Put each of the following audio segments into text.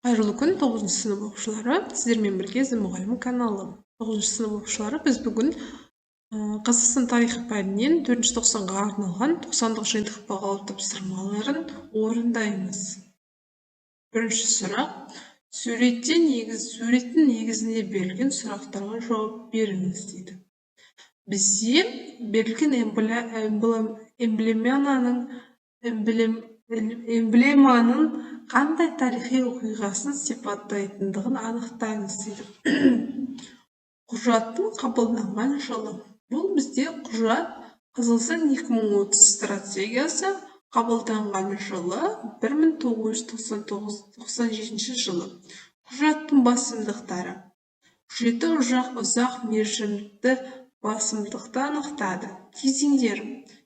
Қайырлы күн, 9 сынып оқушылары. Сіздермен бірге мұғалім каналы. 9 сынып оқушылары, біз бүгін Қазақстан тарихы пәнінен 4-90-ға арналған 90-дық жиынтық бағалы тапсырмаларын орындаймыз. Бірінші сұрақ: суреттің негізінде берілген сұрақтарға жауап беріңіз дейді. Бізде берілген эмблеманың қандай тарихи оқиғасын сипаттайтындығын анықтаңыз дейді. Құжаттың қабылданған жылы. Бұл бізде құжат Қазақстан 2030 стратегиясы қабылданған жылы 1997 жылы. Құжаттың басымдықтары: құжатты ұзақ мерзімді басымдықты анықтады. Кезеңдер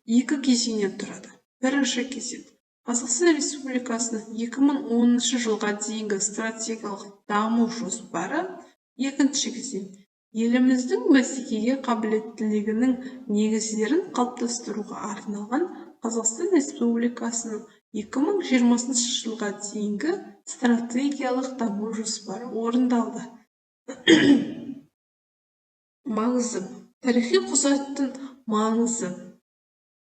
2 кезеңнен тұрады. Бірінші кезең: Қазақстан Республикасының 2010 жылға дейінгі стратегиялық даму жоспары. Екінші кезең: еліміздің бәсекеге қабілеттілігінің негіздерін қалыптастыруға арналған Қазақстан Республикасының 2020 жылға дейінгі стратегиялық даму жоспары орындалды. Маңызы: тарихи құжаттың маңызы: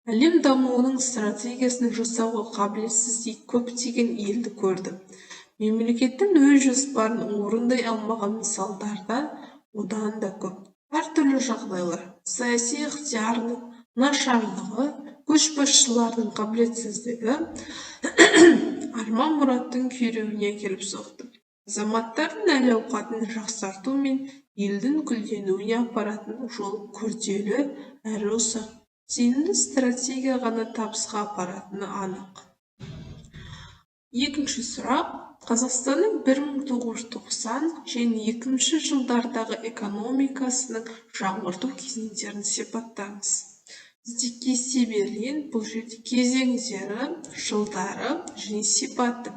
әлем дамуының стратегиясын жасауға қабілетсіз көптеген елді көрді. Мемлекеттің өз жоспарын орындай алмаған мысалдардан одан да көп. Әртүрлі жағдайлар: саяси ықтиярның нашарлығы, көшбасшылардың қабілетсіздігі арман мұраттың күйреуіне келіп соқты. Азаматтардың әл-ауқатын жақсарту мен елдің гүлденуіне апаратын жол күрделі әрі ұзақ. Сенімді стратегия ғана табысқа апаратыны анық. Екінші сұрақ: Қазақстанның 1990 және 2000 жылдардағы экономикасының жаңғырту кезеңдерін сипаттаңыз. Бізде кесте берілген, бұл жерде кезеңдері, жылдары және сипаты.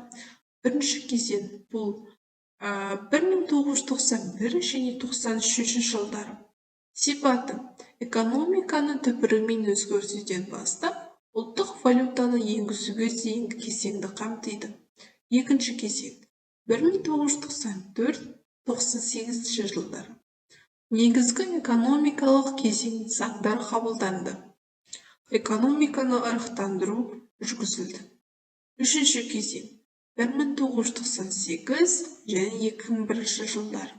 Бірінші кезең бұл 1991 және 93 жылдары. Сипаты: экономиканы түбірімен өзгертуден бастап, ұлттық валютаны енгізуге дейінгі кезеңді қамтиды. Екінші кезең 1994-98 жылдары. Негізгі экономикалық кезең заңдар қабылданды. Экономиканы ырықтандыру жүргізілді. Үшінші кезең 1998 және 2001 жылдары.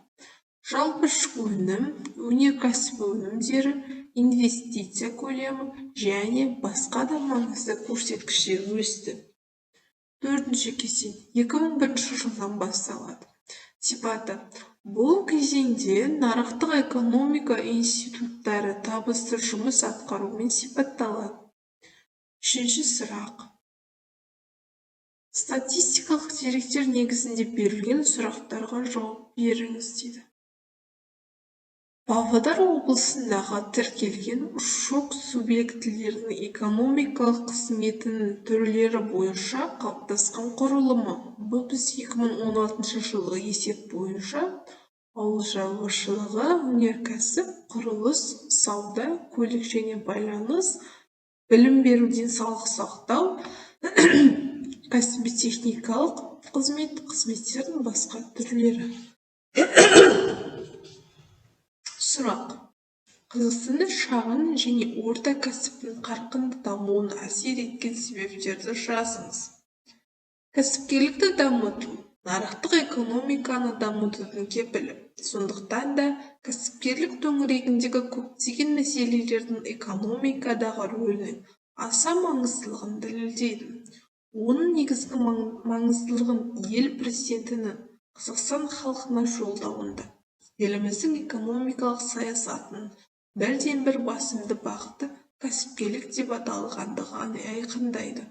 Жалпы ішкі өнім, өнеркәсіп өнімдері, инвестиция көлемі және басқа да маңызды көрсеткіштер өсті. Төртінші кезең 2001 жылдан басталады. Сипаты: бұл кезеңде нарықтық экономика институттары табысты жұмыс атқарумен сипатталады. Үшінші сұрақ: статистикалық деректер негізінде берілген сұрақтарға жауап беріңіз дейді. Павлодар облысындағы тіркелген шок субъектілерінің экономикалық қызметінің түрлері бойынша қалыптасқан құрылымы. Бұл біз 2016 жылғы есеп бойынша ауыл шаруашылығы, өнеркәсіп, құрылыс, сауда, көлік және байланыс, білім беру, денсаулық сақтау, кәсіби-техникалық қызметтердің басқа түрлері. Сұрақ: Қазақстанда шағын және орта кәсіптің қарқынды дамуына әсер еткен себептерді жазыңыз. Кәсіпкерлікті дамыту нарықтық экономиканы дамытудың кепілі. Сондықтан да кәсіпкерлік төңірегіндегі көптеген мәселелердің экономикадағы рөлінің аса маңыздылығын дәлелдейді. Оның негізгі маңыздылығын ел президентінің Қазақстан халқына жолдауында еліміздің экономикалық саясатының бірден бір басымды бағыты кәсіпкерлік деп аталғандығы айқындайды.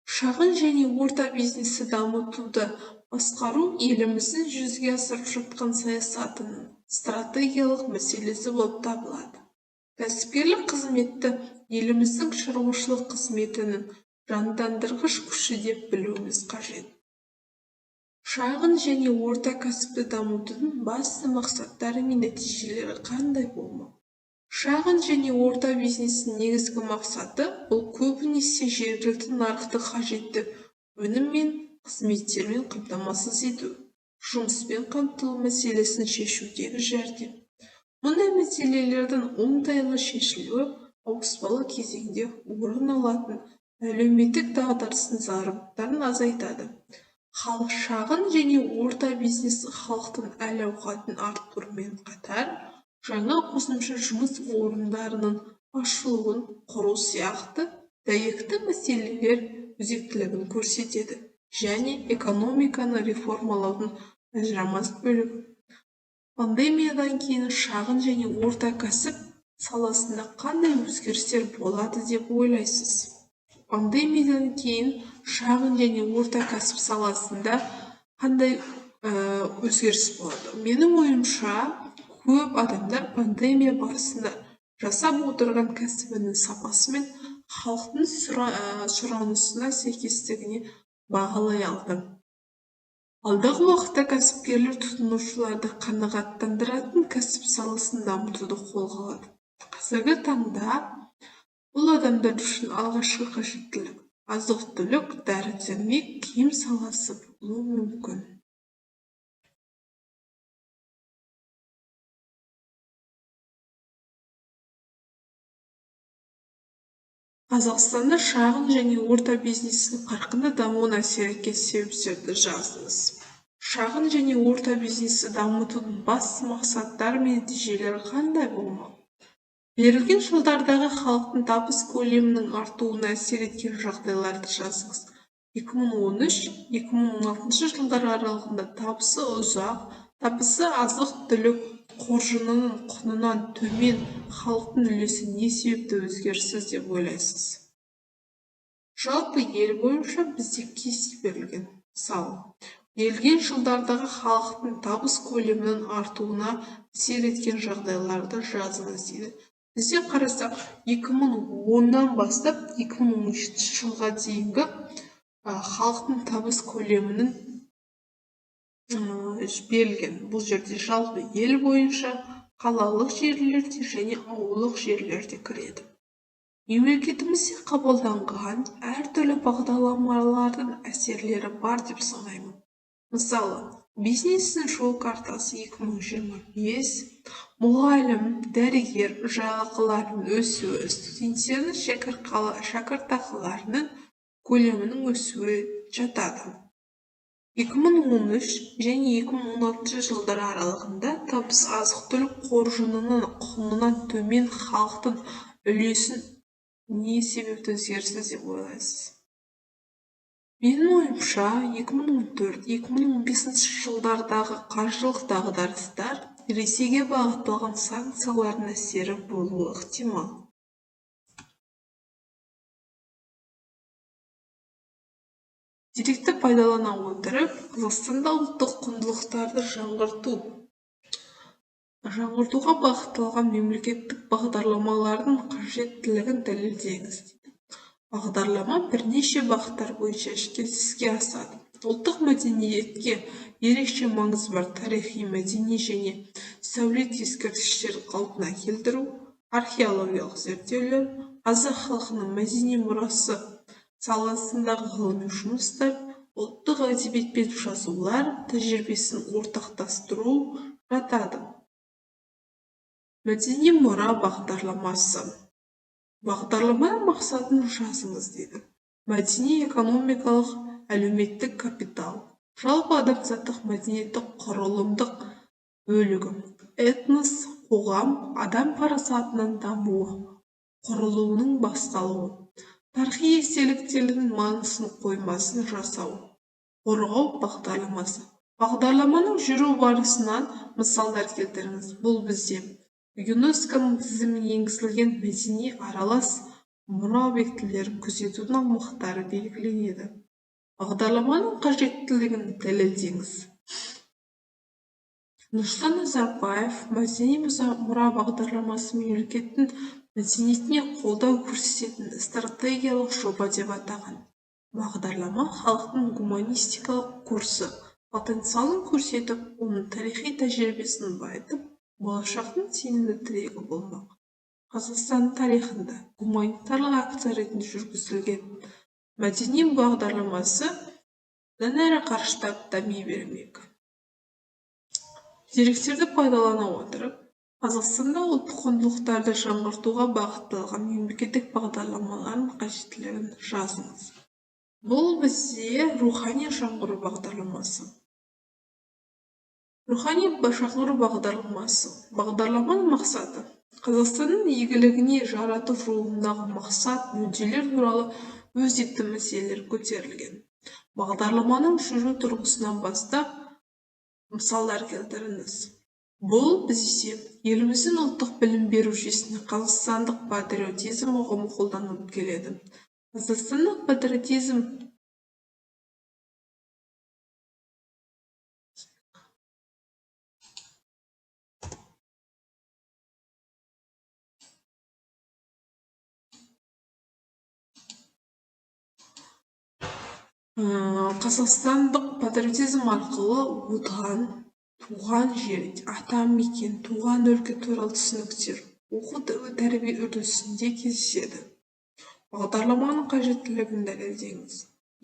Шағын және орта бизнесті дамытуды басқару еліміздің жүзеге асырып жатқан саясатының стратегиялық мәселесі болып табылады. Кәсіпкерлік қызметті еліміздің шаруашылық қызметінің жандандырғыш күші деп білуіміз қажет. Шағын және орта кәсіпті дамытудың басты мақсаттары мен нәтижелері қандай болмақ? Шағын және орта бизнестің негізгі мақсаты бұл көбінесе жергілікті нарықты қажетті өнім мен қызметтермен қамтамасыз ету. жұмыспен қамтылу мәселесін шешудегі жәрдем. Мұндай мәселелердің оңтайлы шешілуі ауыспалы кезеңде орын алатын әлеуметтік дағдарыстың зардаптарын азайтады. Шағын және орта бизнес халықтың әл-ауқатын арттырумен қатар, жаңа қосымша жұмыс орындарының ашылуын құру сияқты дәйекті мәселелер өзектілігін көрсетеді және экономиканы реформалаудың ажырамас бөлігі. Пандемиядан кейін шағын және орта кәсіп саласында қандай өзгерістер болады деп ойлайсыз? Пандемиядан кейін шағын және орта кәсіп саласында қандай өзгеріс болады? Менің ойымша, көп адамдар пандемия барысында жасап отырған кәсібінің сапасы мен халықтың сұранысына сәйкестігіне бағалай алды. Алдағы уақытта кәсіпкерлер тұтынушыларды қанағаттандыратын кәсіп саласын дамытуды қолға алады. Қазіргі таңда бұл адамдар үшін алғашқы қажеттілік азық-түлік, дәрі-дәрмек, киім саласы болуы мүмкін. Қазақстанда шағын және орта бизнестің қарқынды дамуына әсер еткен себептерді жазыңыз. Шағын және орта бизнесті дамытудың басты мақсаттары мен нәтижелері қандай болмақ? Берілген жылдардағы халықтың табыс көлемінің артуына әсер еткен жағдайларды жазыңыз. 2013-2016 жылдар аралығында табысы азық-түлік қоржынының құнынан төмен халықтың үлесі не себепті өзгеріссіз деп ойлайсыз? Жалпы ел бойынша бізде кесте берілген. Мысалы, берілген жылдардағы халықтың табыс көлемінің артуына әсер еткен жағдайларды жазыңыз дейді. Бізде қарасақ, 2010-нан бастап 2013 жылға дейінгі халықтың табыс көлемінің берілген. Бұл жерде жалпы ел бойынша қалалық жерлерде және ауылдық жерлерде кіреді. Мемлекетімізде қабылданған әртүрлі бағдарламалардың әсерлері бар деп санаймын. Мысалы, бизнестің жол картасы 2025, мұғалім, дәрігер жалақыларының өсуі, студенттердің шәкіртақыларының көлемінің өсуі жатады. 2013 және 2016 жылдар аралығында табыс азық-түлік қоржынының құнынан төмен халықтың үлесін не себепті өзгеріссіз деп ойлайсыз? Менің ойымша, 2014-2015 жылдардағы қаржылық дағдарыстар Ресейге бағытталған санкциялардың әсері болуы ықтимал. Деректі пайдалана отырып, Қазақстанда ұлттық құндылықтарды жаңғыртуға бағытталған мемлекеттік бағдарламалардың қажеттілігін дәлелдеңіз. Бағдарлама бірнеше бағыттар бойынша іске асады. Ұлттық мәдениетке ерекше маңызы бар тарихи, мәдени және сәулет ескерткіштерді қалпына келтіру, археологиялық зерттеулер, қазақ халқының мәдени мұрасы саласындағы ғылыми жұмыстар, ұлттық әдебиет пен жазулар тәжірибесін ортақтастыру жатады. Мәдени мұра бағдарламасы. Бағдарламаның мақсатын жазыңыз дейді. Мәдени, экономикалық, әлеуметтік капитал. Жалпы адамзаттық мәдениеттік құрылымдық бөлігі. Этнос, қоғам, адам парасатының дамуы, құрылуының басталуы. Тарихи естеліктердің маңызын қоймасын жасау. Қорғау бағдарламасы. Бағдарламаның жүру барысынан мысалдар келтіріңіз. Бұл бізде ЮНЕСКО-ның тізіміне енгізілген мәдени аралас мұра объектілерін күзетудің аумақтары белгіленеді. Бағдарламаның қажеттілігін дәлелдеңіз. Нұрсұлтан Назарбаев мәдени мұра бағдарламасы мемлекеттің мәдениетіне қолдау көрсететін стратегиялық жоба деп атаған. Бағдарлама халықтың гуманистикалық курсы потенциалын көрсетіп, оның тарихи тәжірибесін байытып, болашақтың сенімді тірегі болмақ. Қазақстан тарихында гуманитарлық акция ретінде жүргізілген мәдени бағдарламасы әрі қарыштап дами бермек. деректерді пайдалана отырып, Қазақстанда ұлттық құндылықтарды жаңғыртуға бағытталған мемлекеттік бағдарламалардың қажеттілігін жазыңыз. Бұл бізде рухани жаңғыру бағдарламасы. Рухани жаңғыру бағдарламасы. Бағдарламаның мақсаты Қазақстанның игілігіне жарату жолындағы мақсат, мүдделер туралы өзекті мәселелер көтерілген. Бағдарламаның жүру тұрғысынан бастап мысалдар келтіріңіз. Бұл бізде еліміздің ұлттық білім беру жүйесінде қазақстандық патриотизм ұғымы қолданылып келеді. Қазақстандық патриотизм қазақстандық патриотизм арқылы отан, туған жер, ата мекен, туған өлке туралы түсініктер оқу тәрбие үрдісінде кездеседі. Бағдарламаның қажеттілігін дәлелдеңіз.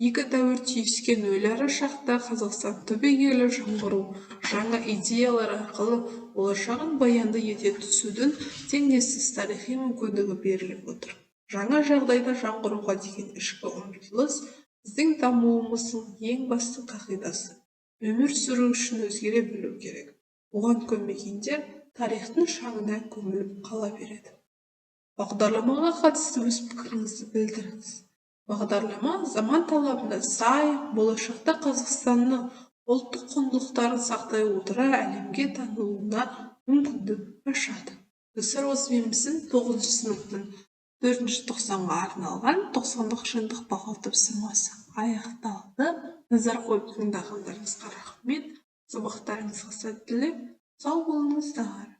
Екі дәуір түйіскен ойлары шақта Қазақстан түбегейлі жаңғыру, жаңа идеялар арқылы болашағын баянды ете түсудің теңдессіз тарихи мүмкіндігі беріліп отыр. Жаңа жағдайда жаңғыруға деген ішкі ұмтылыс біздің дамуымыздың ең басты қағидасы. Өмір сүру үшін өзгере білу керек. Оған көнбегендер тарихтың шаңына көміліп қала береді. Бағдарламаға қатысты өз пікіріңізді білдіріңіз. Бағдарлама заман талабына сай, болашақта Қазақстанның ұлттық құндылықтарын сақтай отыра әлемге танылуына мүмкіндік ашады. Осымен 9 сыныптың 4-ші тоқсанға арналған 90-дық жиынтық бағал тапсырмасы аяқталды. Назар қойып тыңдағандарыңызға рахмет. Сабақтарыңызға сәттілік. Сау болыңыздар.